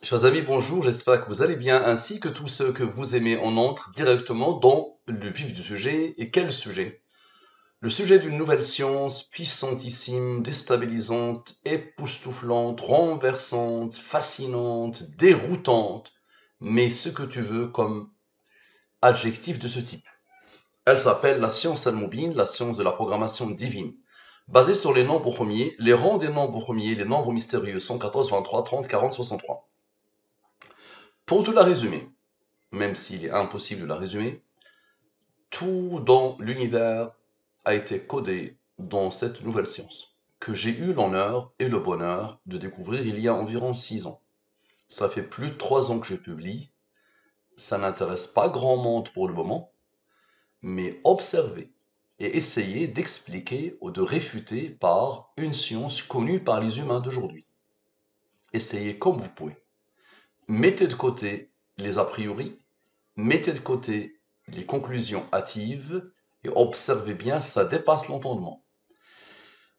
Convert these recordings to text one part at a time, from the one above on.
Chers amis, bonjour, j'espère que vous allez bien, ainsi que tous ceux que vous aimez. On entre directement dans le vif du sujet. Et quel sujet? Le sujet d'une nouvelle science puissantissime, déstabilisante, époustouflante, renversante, fascinante, déroutante, mais ce que tu veux comme adjectif de ce type. Elle s'appelle la science al-Mubin, la science de la programmation divine. Basée sur les nombres premiers, les rangs des nombres premiers, les nombres mystérieux 114, 23, 30, 40, 63. Pour te la résumer, même s'il est impossible de la résumer, tout dans l'univers a été codé dans cette nouvelle science, que j'ai eu l'honneur et le bonheur de découvrir il y a environ 6 ans. Ça fait plus de 3 ans que je publie, ça n'intéresse pas grand monde pour le moment, mais observez et essayez d'expliquer ou de réfuter par une science connue par les humains d'aujourd'hui. Essayez comme vous pouvez. Mettez de côté les a priori, mettez de côté les conclusions hâtives et observez bien, ça dépasse l'entendement.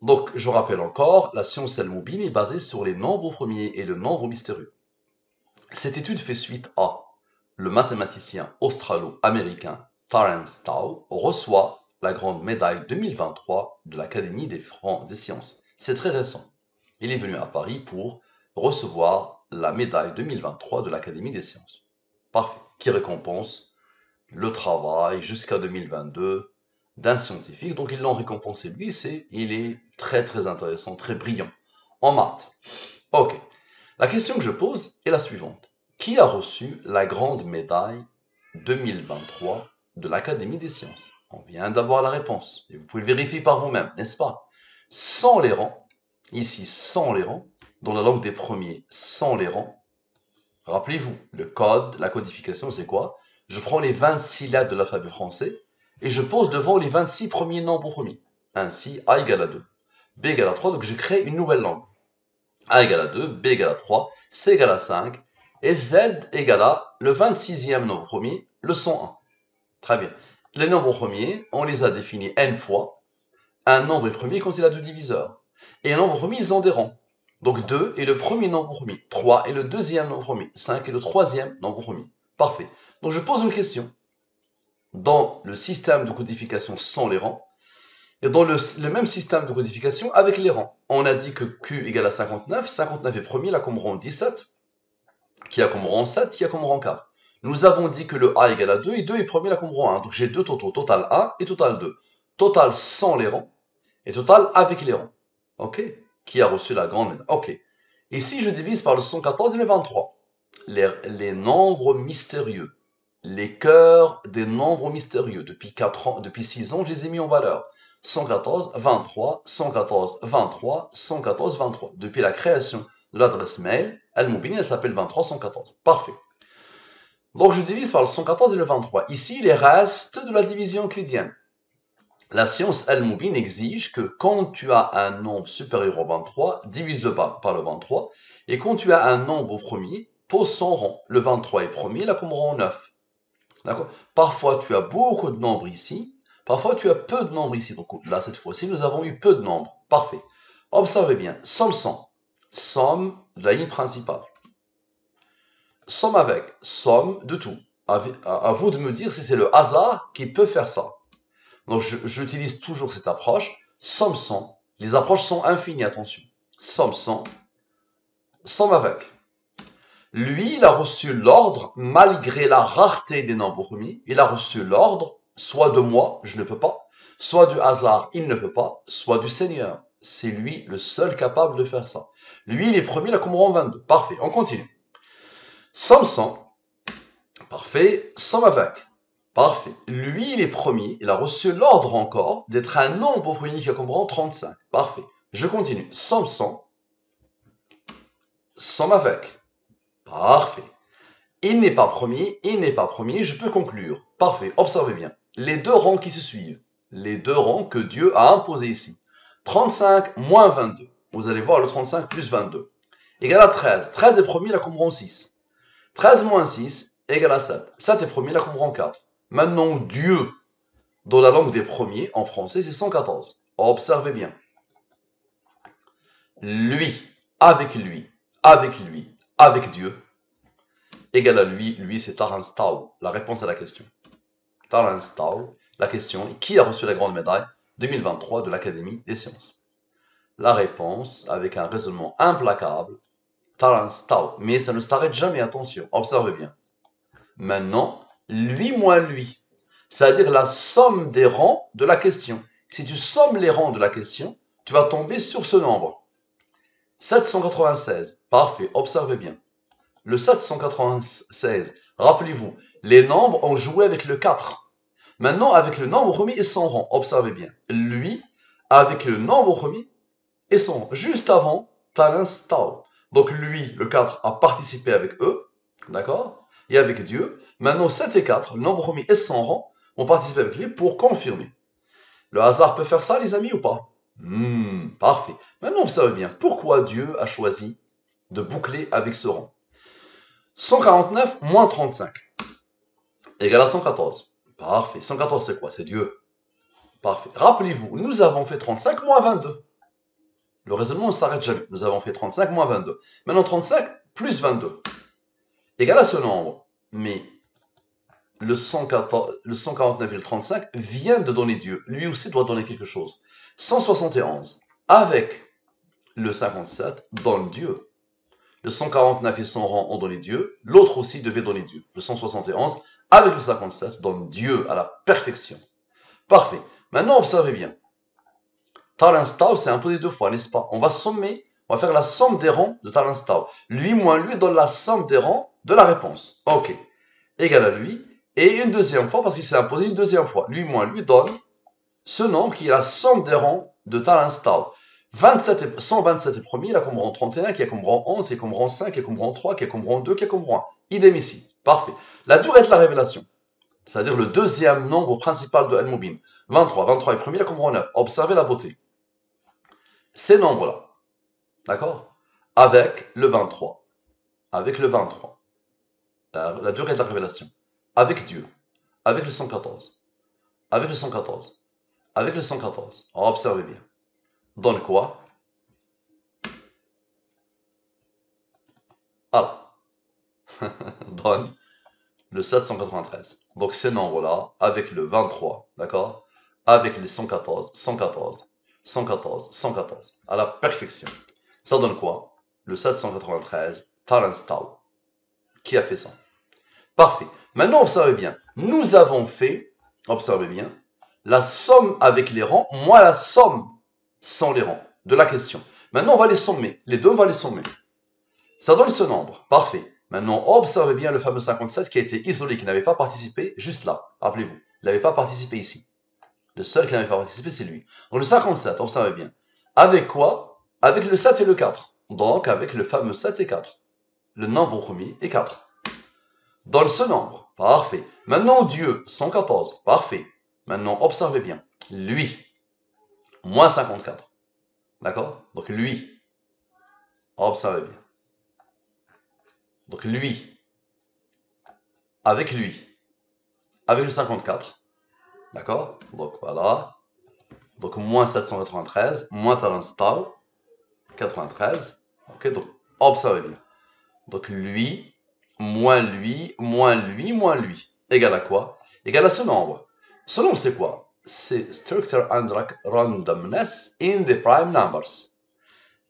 Donc, je rappelle encore, la science al-Mubin est basée sur les nombres premiers et le nombre mystérieux. Cette étude fait suite à le mathématicien australo-américain Terence Tao reçoit la grande médaille 2023 de l'Académie des sciences. C'est très récent. Il est venu à Paris pour recevoir la médaille 2023 de l'Académie des sciences. Parfait. Qui récompense le travail jusqu'à 2022 d'un scientifique. Donc ils l'ont récompensé. Lui, il est très intéressant, très brillant en maths. Ok. La question que je pose est la suivante. Qui a reçu la grande médaille 2023 de l'Académie des sciences? On vient d'avoir la réponse. Et vous pouvez le vérifier par vous-même, n'est-ce pas? Sans les rangs. Ici, sans les rangs. Dans la langue des premiers, sans les rangs. Rappelez-vous, le code, la codification, c'est quoi? Je prends les 26 lettres de l'alphabet français et je pose devant les 26 premiers nombres premiers. Ainsi, A égale à 2, B égale à 3, donc je crée une nouvelle langue. A égale à 2, B égale à 3, C égale à 5, et Z égale à le 26e nombre premier, le 101. Très bien. Les nombres premiers, on les a définis n fois. Un nombre est premier quand il a deux diviseurs. Et un nombre premier, ils ont des rangs. Donc 2 est le premier nombre premier, 3 est le deuxième nombre premier, 5 est le troisième nombre premier. Parfait. Donc je pose une question. Dans le système de codification sans les rangs, et dans le même système de codification avec les rangs. On a dit que Q égale à 59, 59 est premier, il a comme rang 17, qui a comme rang 7, qui a comme rang 4. Nous avons dit que le A égale à 2, et 2 est premier, il a comme rang 1. Donc j'ai deux totaux, total 1 et total 2. Total sans les rangs, et total avec les rangs. Ok? Qui a reçu la grande médaille. Ok. Et si je divise par le 114 et le 23, les nombres mystérieux, les cœurs des nombres mystérieux, depuis 4 ans, depuis 6 ans, je les ai mis en valeur. 114, 23, 114, 23, 114, 23. Depuis la création de l'adresse mail, Al-Mubin, elle s'appelle 23, 114. Parfait. Donc je divise par le 114 et le 23. Ici, les restes de la division euclidienne. La science Al-Mubin exige que quand tu as un nombre supérieur au 23, divise-le par le 23. Et quand tu as un nombre au premier, pose son rang. Le 23 est premier, il a comme rang 9. D'accord? Parfois, tu as beaucoup de nombres ici. Parfois, tu as peu de nombres ici. Donc là, cette fois-ci, nous avons eu peu de nombres. Parfait. Observez bien. Somme 100. Somme de la ligne principale. Somme avec. Somme de tout. À vous de me dire si c'est le hasard qui peut faire ça. Donc, j'utilise toujours cette approche. Somme 100. Les approches sont infinies, attention. Somme 100. Somme avec. Lui, il a reçu l'ordre, malgré la rareté des nombres premiers, il a reçu l'ordre, soit de moi, je ne peux pas, soit du hasard, il ne peut pas, soit du Seigneur. C'est lui le seul capable de faire ça. Lui, il est premier, il a comme rang 22. Parfait, on continue. Somme 100. Parfait. Somme avec. Parfait. Lui, il est premier. Il a reçu l'ordre encore d'être un nombre premier qui a comme rang 35. Parfait. Je continue. Somme 100. Somme avec. Parfait. Il n'est pas premier, je peux conclure. Parfait. Observez bien. Les deux rangs qui se suivent. Les deux rangs que Dieu a imposés ici. 35 moins 22. Vous allez voir le 35 plus 22. Égale à 13. 13 est premier, il a comme rang 6. 13 moins 6 égale à 7. 7 est premier, il a comme rang 4. Maintenant, Dieu, dans la langue des premiers, en français, c'est 114. Observez bien. Lui, avec Dieu, égale à lui. Lui, c'est Terence Tao. La réponse à la question. Terence Tao, la question, qui a reçu la grande médaille 2023 de l'Académie des sciences? La réponse, avec un raisonnement implacable, Terence Tao. Mais ça ne s'arrête jamais, attention, observez bien. Maintenant, lui moins lui, c'est-à-dire la somme des rangs de la question. Si tu sommes les rangs de la question, tu vas tomber sur ce nombre. 796, parfait, observez bien. Le 796, rappelez-vous, les nombres ont joué avec le 4. Maintenant, avec le nombre remis et son rang, observez bien. Lui, avec le nombre remis et son rang. Juste avant, Terence Tao. Donc lui, le 4, a participé avec eux, d'accord? Et avec Dieu. Maintenant, 7 et 4, le nombre remis et son rang, ont participé avec lui pour confirmer. Le hasard peut faire ça, les amis, ou pas? Parfait. Maintenant, observez bien. Pourquoi Dieu a choisi de boucler avec ce rang? 149 moins 35 égale à 114. Parfait. 114, c'est quoi? C'est Dieu. Parfait. Rappelez-vous, nous avons fait 35 moins 22. Le raisonnement ne s'arrête jamais. Nous avons fait 35 moins 22. Maintenant, 35 plus 22 égale à ce nombre. Mais le 149 et le 35 viennent de donner Dieu. Lui aussi doit donner quelque chose. 171 avec le 57 donne Dieu. Le 149 et son rang ont donné Dieu. L'autre aussi devait donner Dieu. Le 171 avec le 57 donne Dieu à la perfection. Parfait. Maintenant, observez bien. Terence Tao, c'est imposé deux fois, n'est-ce pas? On va sommer, on va faire la somme des rangs de Terence Tao. Lui moins lui donne la somme des rangs de la réponse. Ok. Égal à lui. Et une deuxième fois, parce qu'il s'est imposé une deuxième fois. Lui moins lui donne ce nombre qui est la somme des rangs de Terence Tao. 127 est le premier, il a comme rang 31, qui a comme rang 11, qui a comme rang 5, qui a comme rang 3, qui a comme rang 2, qui a comme rang 1. Idem ici. Parfait. La durée de la révélation, c'est-à-dire le deuxième nombre principal de Al-Mubin. 23 est premier, il a comme rang 9. Observez la beauté. Ces nombres-là, d'accord? Avec le 23. Avec le 23. La durée de la révélation. Avec Dieu. Avec le 114. Avec le 114. Avec le 114. Observez bien. Donne quoi? Alors, donne le 793. Donc ces nombres-là, avec le 23, d'accord? Avec les 114, 114, 114, 114, à la perfection. Ça donne quoi? Le 793, Terence Tao. Qui a fait ça? Parfait. Maintenant, observez bien. Nous avons fait, observez bien, la somme avec les rangs, moins la somme sans les rangs de la question. Maintenant, on va les sommer. Les deux, on va les sommer. Ça donne ce nombre. Parfait. Maintenant, observez bien le fameux 57 qui a été isolé, qui n'avait pas participé juste là. Rappelez-vous, il n'avait pas participé ici. Le seul qui n'avait pas participé, c'est lui. Donc le 57, observez bien. Avec quoi? Avec le 7 et le 4. Donc avec le fameux 7 et 4. Le nombre premier est 4. Donne ce nombre. Parfait. Maintenant, Dieu, 114. Parfait. Maintenant, observez bien. Lui, moins 54. D'accord? Donc lui, observez bien. Donc lui, avec le 54. D'accord? Donc voilà. Donc moins 793, moins Terence Tao, 93. Ok, donc observez bien. Donc lui, moins lui, moins lui, moins lui. Égal à quoi? Égal à ce nombre. Ce nombre, c'est quoi? C'est structure and randomness in the prime numbers.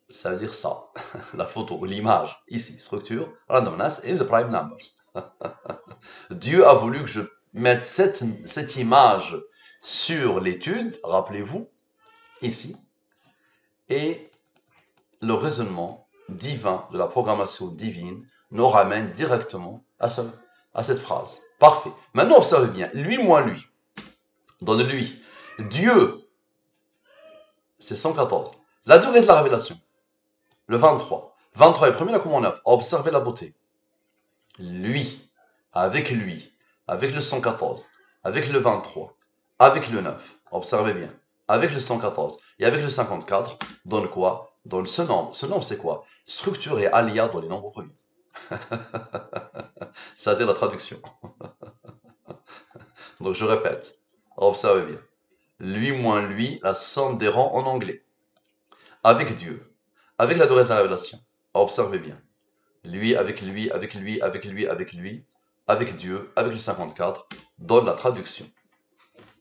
Ça veut dire ça. La photo, l'image, ici. Structure, randomness in the prime numbers. Dieu a voulu que je mette cette image sur l'étude, rappelez-vous, ici. Et le raisonnement divin de la programmation divine nous ramène directement à cette phrase. Parfait. Maintenant, observez bien. Lui moins lui. Donne lui. Dieu, c'est 114. La durée de la révélation, le 23. 23 est premier, la commande 9. Observez la beauté. Lui, avec le 114, avec le 23, avec le 9. Observez bien. Avec le 114 et avec le 54, donne quoi? Donne ce nombre. Ce nombre, c'est quoi? Structure et alia dans les nombres premiers. C'est-à-dire la traduction. Donc je répète, observez bien. Lui moins lui, la somme des rangs en anglais. Avec Dieu, avec la durée de la révélation. Observez bien. lui, avec lui, avec lui, avec lui, avec lui, avec Dieu, avec le 54, donne la traduction,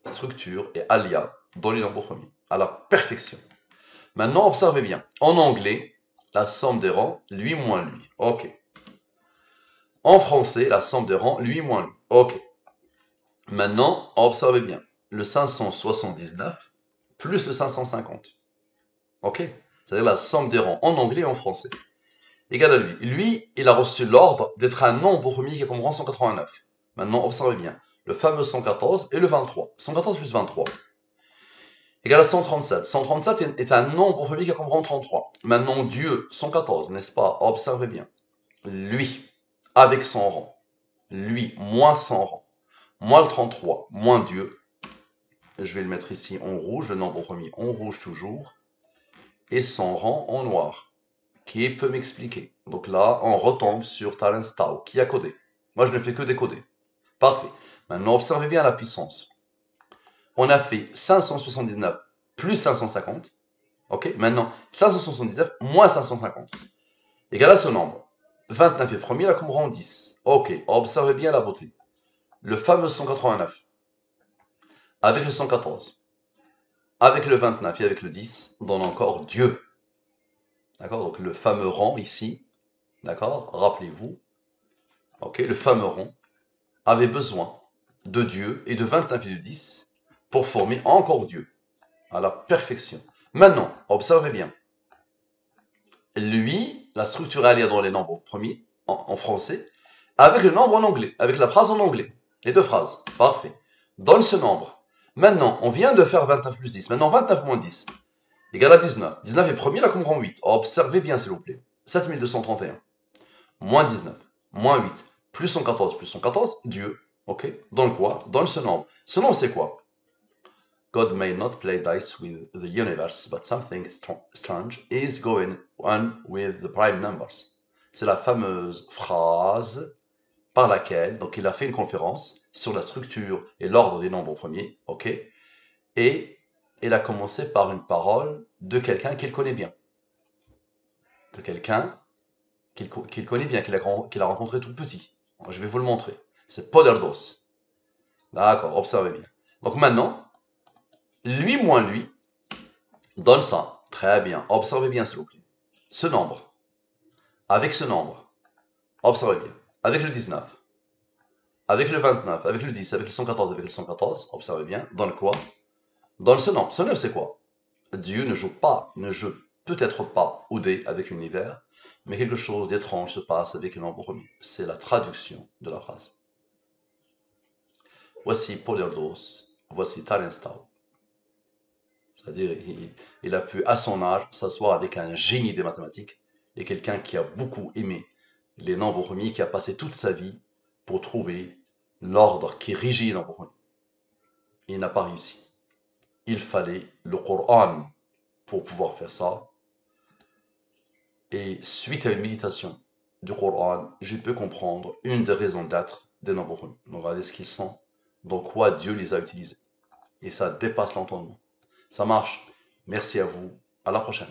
structure et alia dans les nombres premiers, à la perfection. Maintenant, observez bien. En anglais, la somme des rangs, lui moins lui. OK. En français, la somme des rangs, lui moins lui. OK. Maintenant, observez bien. Le 579 plus le 550. OK. C'est-à-dire la somme des rangs en anglais et en français. Égal à lui. Lui, il a reçu l'ordre d'être un nombre premier qui comprend 189. Maintenant, observez bien. Le fameux 114 et le 23. 114 plus 23. Égal à 137. 137 est un nombre premier qui comprend 33. Maintenant, Dieu, 114, n'est-ce pas? Observez bien. Lui, avec son rang. Lui, moins son rang. Moins le 33, moins Dieu. Je vais le mettre ici en rouge, le nombre premier en rouge toujours. Et son rang en noir. Qui peut m'expliquer? Donc là, on retombe sur Talens Tau, qui a codé. Moi, je ne fais que décoder. Parfait. Maintenant, observez bien la puissance. On a fait 579 plus 550. Ok, maintenant, 579 moins 550. Égal à ce nombre. 29 est premier, là, comme rang 10. Ok, observez bien la beauté. Le fameux 189, avec le 114, avec le 29 et avec le 10, donne encore Dieu. D'accord? Donc le fameux rang ici, d'accord? Rappelez-vous, ok, le fameux rang avait besoin de Dieu et de 29 et de 10 pour former encore Dieu, à la perfection. Maintenant, observez bien. Lui, la structure alliée dans les nombres premiers, en français, avec le nombre en anglais, avec la phrase en anglais. Les deux phrases. Parfait. Donne ce nombre. Maintenant, on vient de faire 29 plus 10. Maintenant, 29 moins 10 égale à 19. 19 est premier, là, comme rang 8. Observez bien, s'il vous plaît. 7231. Moins 19, moins 8, plus 114, plus 114, Dieu. Ok? Dans le quoi? Dans ce nombre. Ce nombre, c'est quoi? God may not play dice with the universe, but something strange is going on with the prime numbers. C'est la fameuse phrase par laquelle, donc il a fait une conférence sur la structure et l'ordre des nombres premiers, ok? Et il a commencé par une parole de quelqu'un qu'il connaît bien. De quelqu'un qu'il connaît bien, qu'il a rencontré tout petit. Je vais vous le montrer. C'est Poderdos. D'accord, observez bien. Donc maintenant, lui moins lui donne ça. Très bien. Observez bien, s'il vous plaît. Ce nombre. Avec ce nombre. Observez bien. Avec le 19. Avec le 29. Avec le 10. Avec le 114. Avec le 114. Observez bien. Donne quoi? Donne ce nombre. Ce nombre, c'est quoi? Dieu ne joue pas. Ne joue peut-être pas au dé avec l'univers. Mais quelque chose d'étrange se passe avec le nombre premier. C'est la traduction de la phrase. Voici Poderdos. Voici Talens Tau. C'est-à-dire, il a pu, à son âge, s'asseoir avec un génie des mathématiques et quelqu'un qui a beaucoup aimé les nombres premiers, qui a passé toute sa vie pour trouver l'ordre qui régit les nombres premiers. Il n'a pas réussi. Il fallait le Coran pour pouvoir faire ça. Et suite à une méditation du Coran, je peux comprendre une des raisons d'être des nombres premiers. Donc, regardez ce qu'ils sont, dans quoi Dieu les a utilisés. Et ça dépasse l'entendement. Ça marche. Merci à vous. À la prochaine.